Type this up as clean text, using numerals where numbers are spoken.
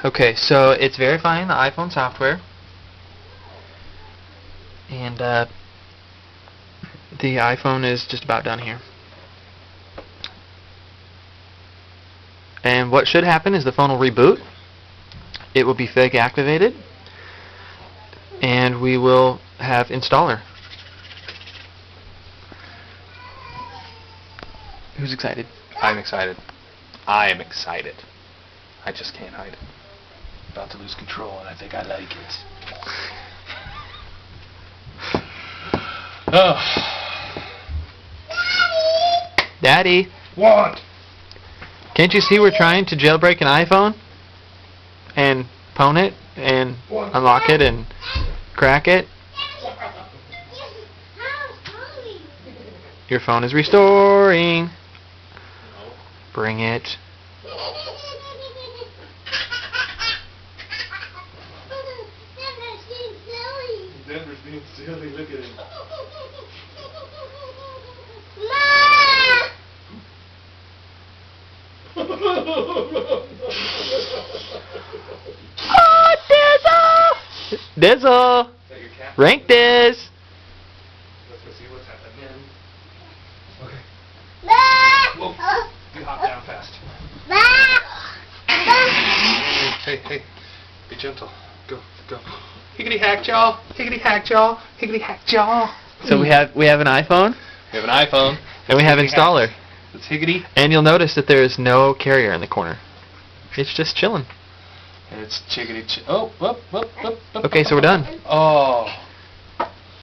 Okay, so it's verifying the iPhone software, and the iPhone is just about done here. And what should happen is the phone will reboot. It will be fake activated, and we will have installer. Who's excited? I'm excited. I am excited. I just can't hide it. About to lose control, and I think I like it. Oh. Daddy! What? Can't you see we're trying to jailbreak an iPhone? And pwn it, and unlock it, and crack it? Your phone is restoring. Bring it. Denver's being silly. Look at him. Oh, Dizzle! Dizzle! Is that your cat? Rank Diz! Let's go see what's happening. Okay. Whoa. You hop down fast. Hey. Be gentle. Go. Higgity hack jaw. Higgity hack jaw. Higgity hack jaw. So we have an iPhone, We have an iPhone. and we have installer. It's higgity. And you'll notice that there is no carrier in the corner. It's just chilling. And it's chickity. Oh, whoop. Okay, so we're done. Oh.